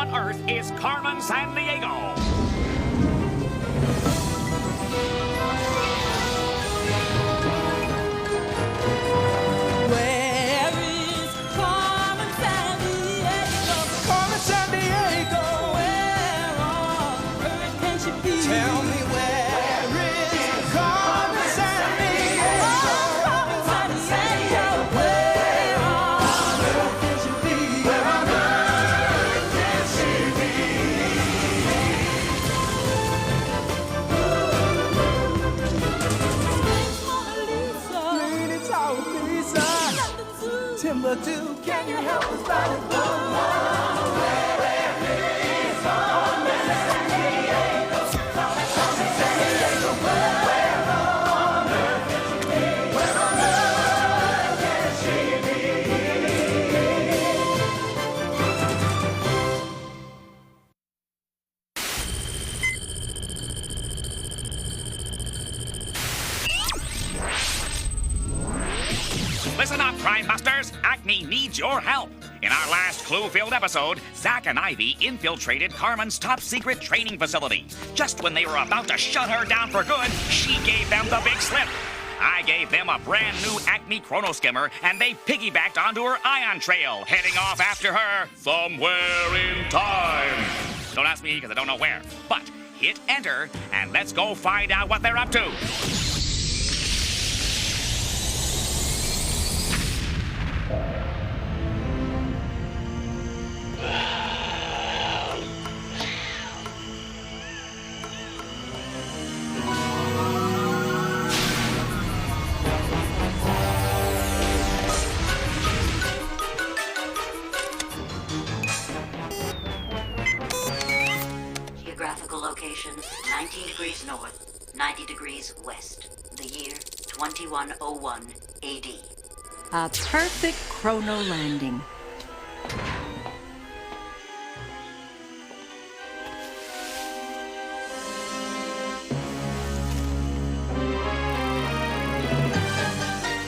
on Earth is Carmen Sandiego. Where is Carmen Sandiego? Carmen Sandiego. Where on earth can she be? Tell me where is Carmen Sandiego? Carmen Sandiego. Where on earth can she be? Where on earth can she be? Lady Tower Lisa. Timbuktu, can you help us find a good Listen up, Crime Busters. ACME needs your help. In our last clue-filled episode, Zack and Ivy infiltrated Carmen's top-secret training facility. Just when they were about to shut her down for good, she gave them the big slip. I gave them a brand-new ACME chrono skimmer, and they piggybacked onto her ion trail, heading off after her somewhere in time. Don't ask me, because I don't know where. But hit enter, and let's go find out what they're up to. Geographical location, 19 degrees north, 90 degrees west. The year, 2101 AD. A perfect chrono landing.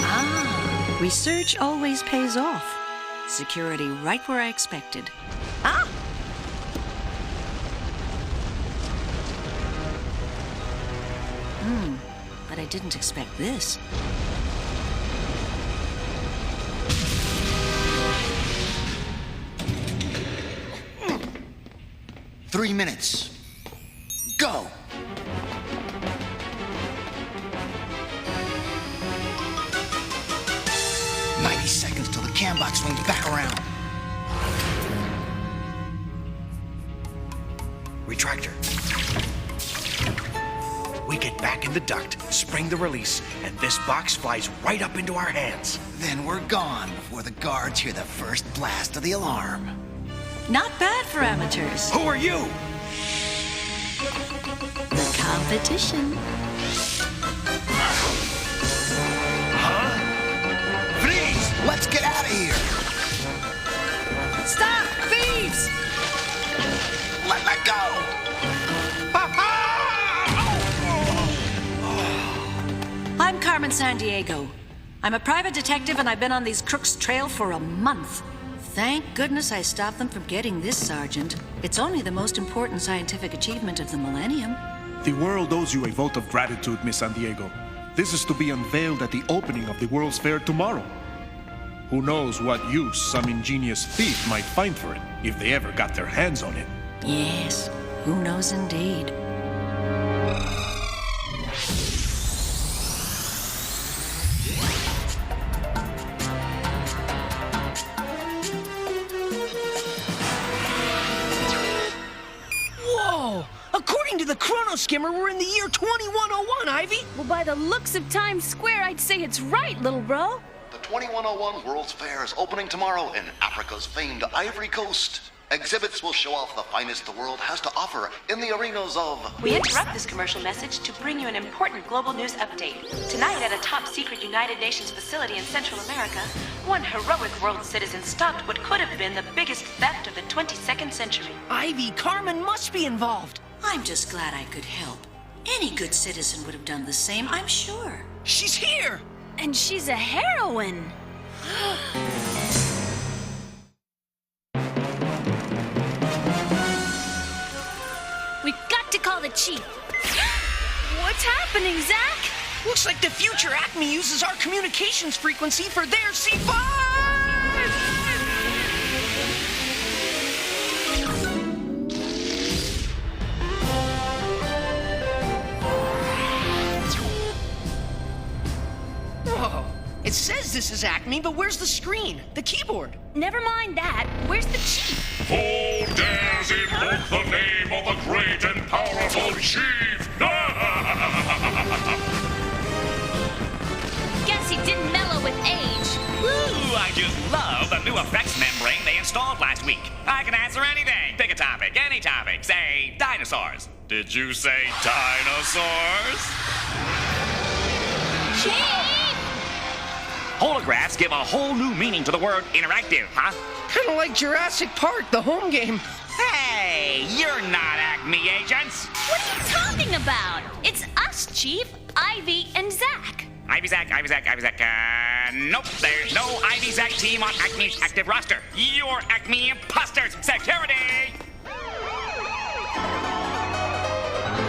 Ah, research always pays off. Security right where I expected. Ah! But I didn't expect this. Three minutes. Go! Seconds till the cam box swings back around. Retractor. We get back in the duct, spring the release, and this box flies right up into our hands. Then we're gone before the guards hear the first blast of the alarm. Not bad for amateurs. Who are you? The competition. Let's get out of here! Stop! Thieves! Let go! I'm Carmen Sandiego. I'm a private detective and I've been on these crooks' trail for a month. Thank goodness I stopped them from getting this, Sergeant. It's only the most important scientific achievement of the millennium. The world owes you a vote of gratitude, Miss Sandiego. This is to be unveiled at the opening of the World's Fair tomorrow. Who knows what use some ingenious thief might find for it, if they ever got their hands on it. Yes, who knows indeed. Whoa! According to the chrono skimmer, we're in the year 2101, Ivy! Well, by the looks of Times Square, I'd say it's right, little bro. The 2101 World's Fair is opening tomorrow in Africa's famed Ivory Coast. Exhibits will show off the finest the world has to offer in the arenas of... We interrupt this commercial message to bring you an important global news update. Tonight at a top-secret United Nations facility in Central America, one heroic world citizen stopped what could have been the biggest theft of the 22nd century. Ivy, Carmen must be involved. I'm just glad I could help. Any good citizen would have done the same, I'm sure. She's here! And she's a heroine. call the chief. What's happening, Zack? Looks like the future ACME uses our communications frequency for their C5! Whoa. It says this is ACME, but where's the screen? The keyboard? Never mind that. Where's the chief? Who dares invoke the name of a great and powerful chief? Guess he didn't mellow with age. Woo! I just love the new effects membrane they installed last week. I can answer anything. Pick a topic, any topic. Say dinosaurs. Did you say dinosaurs? Chief! Holographs give a whole new meaning to the word interactive, huh? Kinda like Jurassic Park, the home game. Hey, you're not ACME agents. What are you talking about? It's us, Chief. Ivy and Zack. Ivy Zack. Nope, there's no Ivy Zack team on ACME's active roster. You're ACME imposters. Security!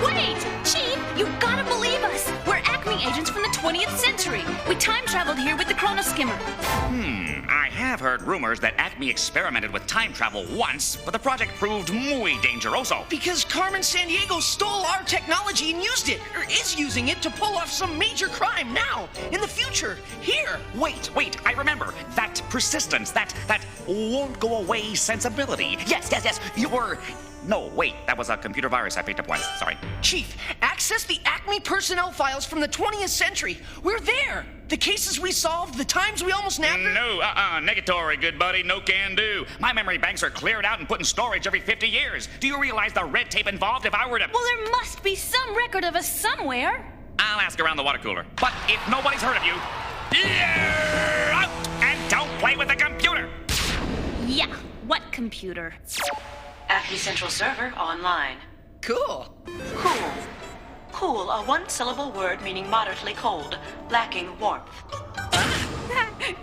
Wait! Chief, you gotta believe us! We're ACME agents from the 20th century. We time traveled here with the chrono skimmer. I have heard rumors that ACME experimented with time travel once, but the project proved muy dangeroso. Because Carmen Sandiego stole our technology and used it, or is using it to pull off some major crime now, in the future, here. Wait, I remember. That persistence, that won't go away sensibility. Yes, you're... No, wait, that was a computer virus I picked up once. Sorry. Chief, access the ACME personnel files from the 20th century. We're there. The cases we solved, the times we almost nabbed her. No, negatory, good buddy, no can do. My memory banks are cleared out and put in storage every 50 years. Do you realize the red tape involved if I were to... Well, there must be some record of us somewhere. I'll ask around the water cooler. But if nobody's heard of you, you're out! And don't play with the computer! Yeah, what computer? ACME Central Server online. Cool. Cool. Cool, a one-syllable word meaning moderately cold, lacking warmth.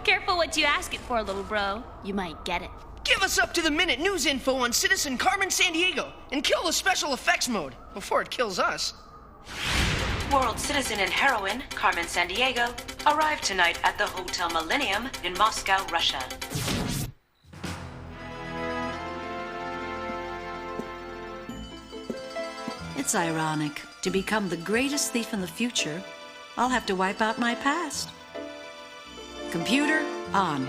Careful what you ask it for, little bro. You might get it. Give us up-to-the-minute news info on citizen Carmen Sandiego and kill the special effects mode before it kills us. World citizen and heroine Carmen Sandiego arrived tonight at the Hotel Millennium in Moscow, Russia. It's ironic. To become the greatest thief in the future, I'll have to wipe out my past. Computer, on.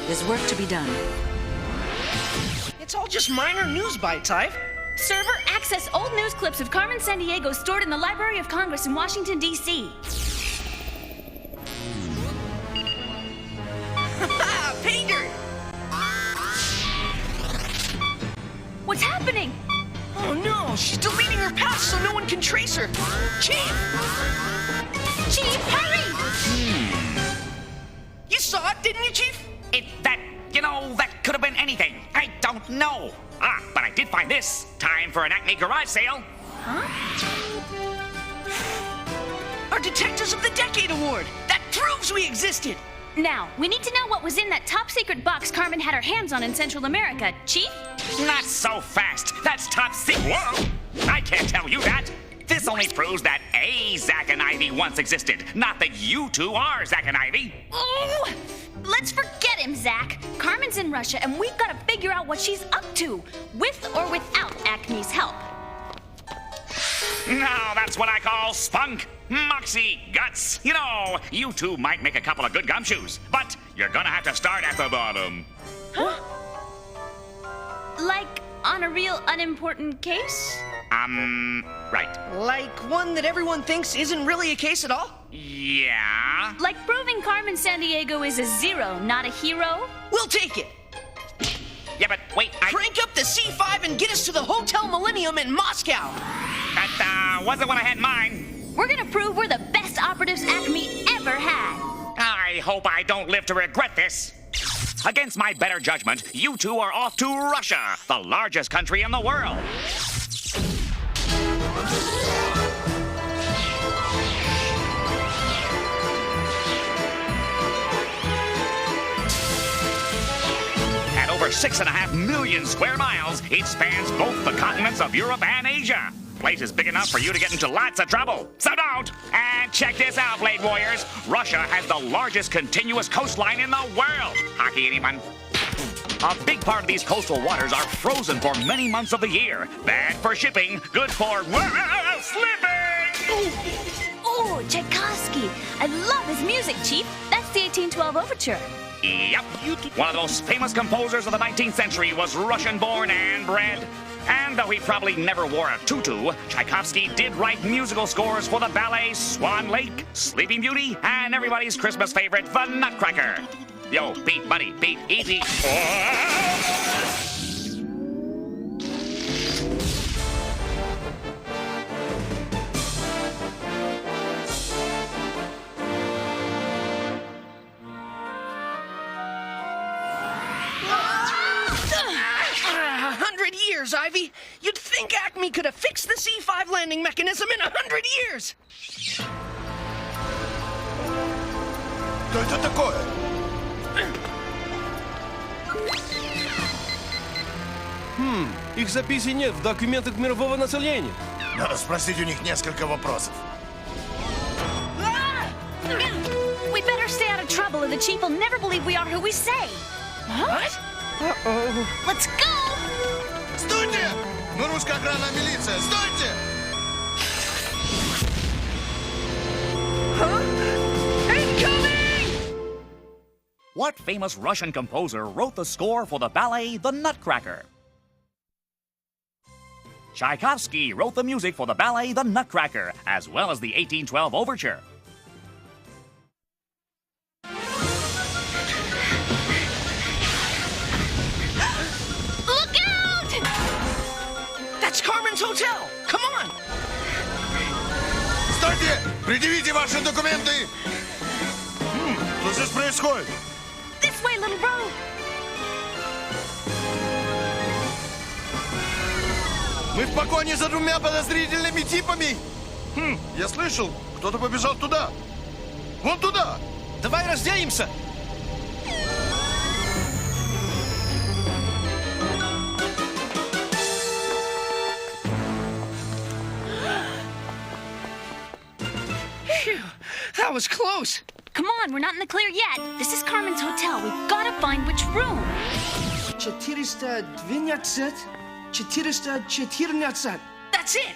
There's work to be done. It's all just minor news bites, Ive. Server, access old news clips of Carmen Sandiego stored in the Library of Congress in Washington, D.C. Ha! Pay dirt! What's happening? Oh no, she's deleting her past so no one can trace her. Chief! Chief, hurry! You saw it, didn't you, Chief? That could have been anything. I don't know. But I did find this. Time for an ACME garage sale. Huh? Our Detectives of the Decade Award. That proves we existed. Now, we need to know what was in that top-secret box Carmen had her hands on in Central America. Chief? Not so fast. That's top secret. Whoa! I can't tell you that. This only proves that a Zack and Ivy once existed, not that you two are Zack and Ivy. Oh! Let's forget him, Zack. Carmen's in Russia, and we've got to figure out what she's up to, with or without ACME's help. Now that's what I call spunk, moxie, guts. You two might make a couple of good gumshoes, but you're gonna have to start at the bottom. Huh? Like on a real unimportant case? Right. Like one that everyone thinks isn't really a case at all? Yeah? Like proving Carmen Sandiego is a zero, not a hero? We'll take it. Yeah, but wait, Crank up the C5 and get us to the Hotel Millennium in Moscow. That, wasn't what I had in mind. We're gonna prove we're the best operatives ACME ever had. I hope I don't live to regret this. Against my better judgment, you two are off to Russia, the largest country in the world. At over 6.5 million square miles, it spans both the continents of Europe and Asia. place is big enough for you to get into lots of trouble. So don't! And check this out, Blade Warriors. Russia has the largest continuous coastline in the world. Hockey, anyone? A big part of these coastal waters are frozen for many months of the year. Bad for shipping, good for slipping! Oh, Tchaikovsky. I love his music, Chief. That's the 1812 Overture. Yep. One of the most famous composers of the 19th century was Russian-born and bred. And though he probably never wore a tutu, Tchaikovsky did write musical scores for the ballet Swan Lake, Sleeping Beauty, and everybody's Christmas favorite, The Nutcracker. Yo, beat, buddy, beat, easy. 100 years, Ivy. You'd think ACME could have fixed the C5 landing mechanism in 100 years. Что это такое? Их записей нет в документах мирового населения. Надо спросить у них несколько вопросов. We better stay out of trouble or the Chief will never believe we are who we say. What? Uh-oh. Let's go! Стойте! Мы русская охранная милиция! Стойте! What famous Russian composer wrote the score for the ballet The Nutcracker? Tchaikovsky wrote the music for the ballet The Nutcracker, as well as the 1812 Overture. Look out! That's Carmen's hotel. Come on. Стойте! Предъявите ваши документы! Что здесь происходит? This way, little bro. Мы в погоне за двумя подозрительными типами! Я слышал, кто-то побежал туда! Вон туда! Давай разделимся! Phew, that was close. Come on, we're not in the clear yet. This is Carmen's hotel. We've got to find which room. 412. 414. That's it.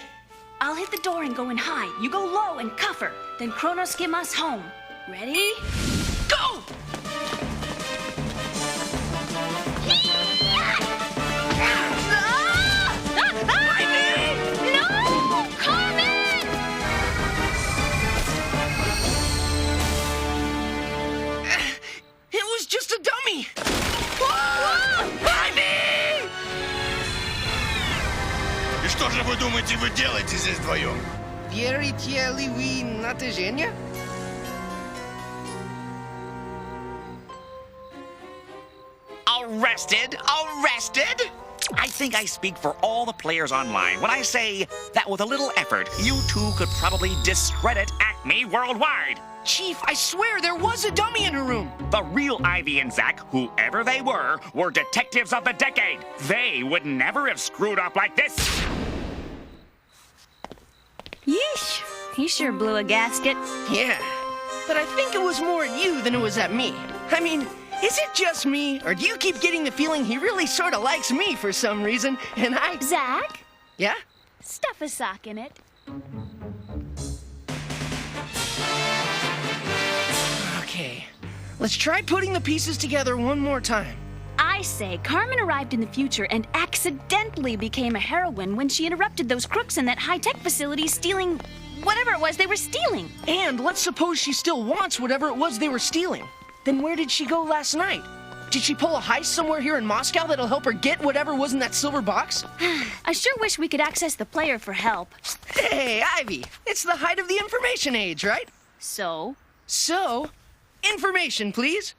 I'll hit the door and go in high. You go low and cuff her. Then Kronos skim us home. Ready? Go! No! Carmen! It was just a dummy. И что же вы думаете, вы делаете здесь вдвоем? Верите ли вы на движение? Arrested? Arrested? I think I speak for all the players online when I say that with a little effort, you two could probably discredit ACME worldwide. Chief, I swear there was a dummy in her room. The real Ivy and Zack, whoever they were detectives of the decade. They would never have screwed up like this. Yeesh. He sure blew a gasket. Yeah, but I think it was more at you than it was at me. I mean, is it just me, or do you keep getting the feeling he really sort of likes me for some reason, and I... Zack? Yeah? Stuff a sock in it. Okay, let's try putting the pieces together one more time. I say Carmen arrived in the future and accidentally became a heroine when she interrupted those crooks in that high-tech facility stealing whatever it was they were stealing. And let's suppose she still wants whatever it was they were stealing. Then where did she go last night? Did she pull a heist somewhere here in Moscow that'll help her get whatever was in that silver box? I sure wish we could access the player for help. Hey, Ivy, it's the height of the information age, right? So, information, please.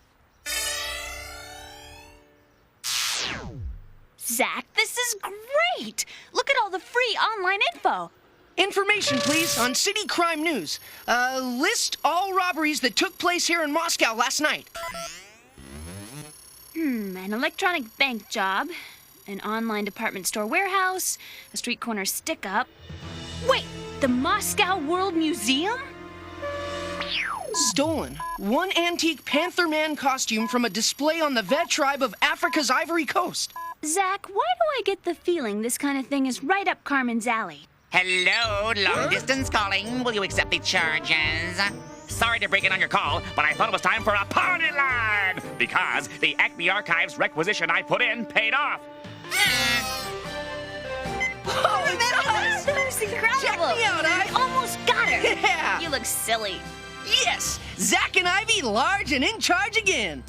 Zack, this is great! Look at all the free online info. Information, please, on City Crime News. List all robberies that took place here in Moscow last night. An electronic bank job, an online department store warehouse, a street corner stick-up, Wait, the Moscow World Museum? Stolen. One antique Panther Man costume from a display on the Vet tribe of Africa's Ivory Coast. Zach, why do I get the feeling this kind of thing is right up Carmen's alley? Hello, long distance calling. Will you accept the charges? Sorry to break in on your call, but I thought it was time for a party line! Because the ACME Archives requisition I put in paid off. Oh, it does! That was incredible! Check me out, I almost got her! Yeah! You look silly. Yes! Zack and Ivy, large and in charge again.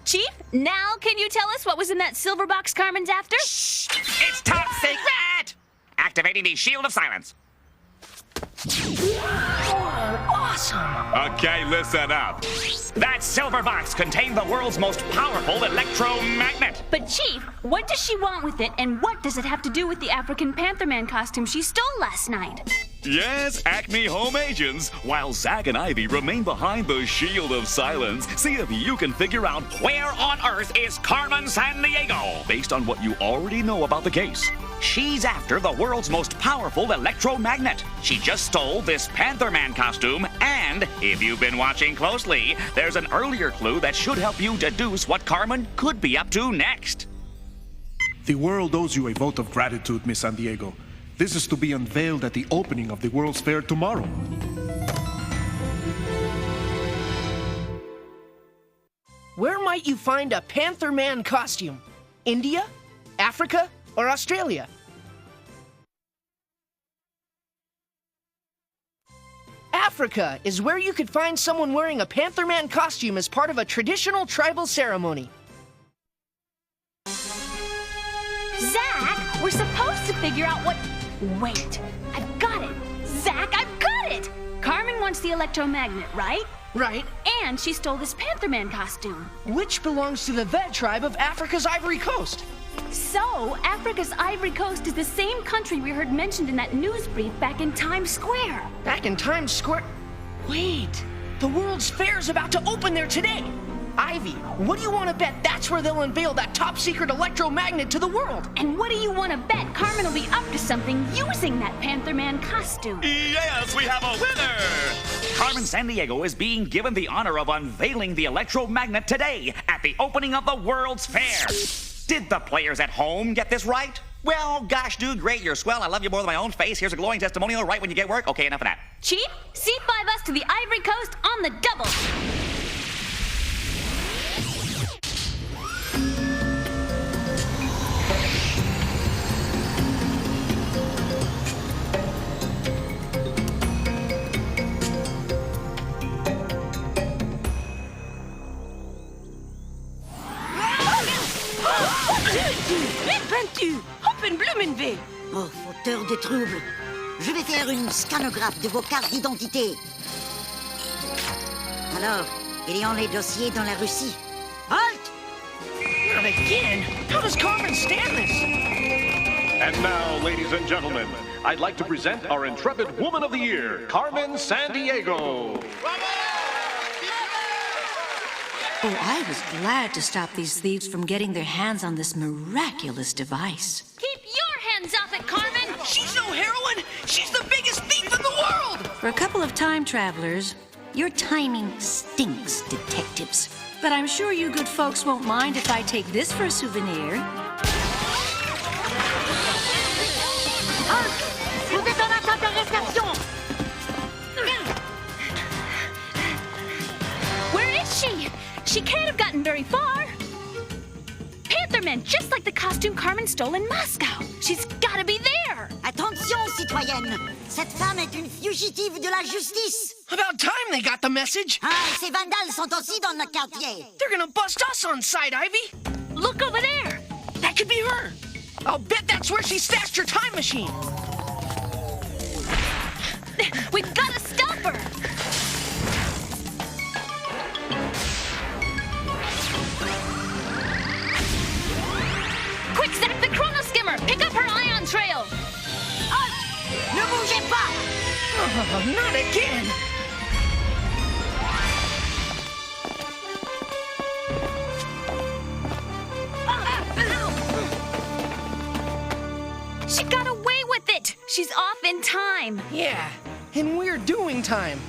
Chief, now can you tell us what was in that silver box Carmen's after? Shh! It's top secret! Activating the shield of silence. Awesome! Okay, listen up. That silver box contained the world's most powerful electromagnet. But Chief, what does she want with it, and what does it have to do with the African Panther Man costume she stole last night? Yes, ACME home agents, while Zack and Ivy remain behind the shield of silence, see if you can figure out Where on Earth is Carmen Sandiego? based on what you already know about the case. She's after the world's most powerful electromagnet. She just stole this Panther Man costume, and if you've been watching closely, there's an earlier clue that should help you deduce what Carmen could be up to next. The world owes you a vote of gratitude, Miss Sandiego. This is to be unveiled at the opening of the World's Fair tomorrow. Where might you find a Panther Man costume? India? Africa? Or Australia? Africa is where you could find someone wearing a Panther Man costume as part of a traditional tribal ceremony. Zach, we're supposed to figure out what... Wait, I've got it. Zach, I've got it! Carmen wants the electromagnet, right? Right. And she stole this Panther Man costume. Which belongs to the Vet tribe of Africa's Ivory Coast. So, Africa's Ivory Coast is the same country we heard mentioned in that news brief back in Times Square. Back in Times Square? Wait, the World's Fair is about to open there today. Ivy, what do you want to bet that's where they'll unveil that top-secret electromagnet to the world? And what do you want to bet Carmen will be up to something using that Panther Man costume? Yes, we have a winner! Carmen Sandiego is being given the honor of unveiling the electromagnet today at the opening of the World's Fair. Did the players at home get this right? Well, gosh, dude, great, you're swell. I love you more than my own face. Here's a glowing testimonial right when you get work. Okay, enough of that. Chief, C5 us to the Ivory Coast on the double. Oh, fauteur de troubles. Je vais faire une scanographe de vos cartes d'identité. Alors, ayons les dossiers dans la Russie. Halt! Not again! How does Carmen stand this? And now, ladies and gentlemen, I'd like to present our intrepid Woman of the Year, Carmen Sandiego. Oh, I was glad to stop these thieves from getting their hands on this miraculous device. Keep your hands off it, Carmen! She's no heroine! She's the biggest thief in the world! For a couple of time travelers, your timing stinks, detectives. But I'm sure you good folks won't mind if I take this for a souvenir. Vous êtes en attente de réception! Where is she? She can't have gotten very far. Pantherman, just like the costume Carmen stole in Moscow. She's gotta be there. Attention, citoyenne! Cette femme est une fugitive de la justice! About time they got the message! Ah, et ces vandales sont aussi dans le quartier! They're gonna bust us on sight, Ivy! Look over there! That could be her! I'll bet that's where she stashed her time machine! We've gotta stop her! Quick, Zack, the chrono skimmer! Pick up her ion trail! Ne bougez pas! Oh, not again! She got away with it! She's off in in time. Yeah, and we're doing time.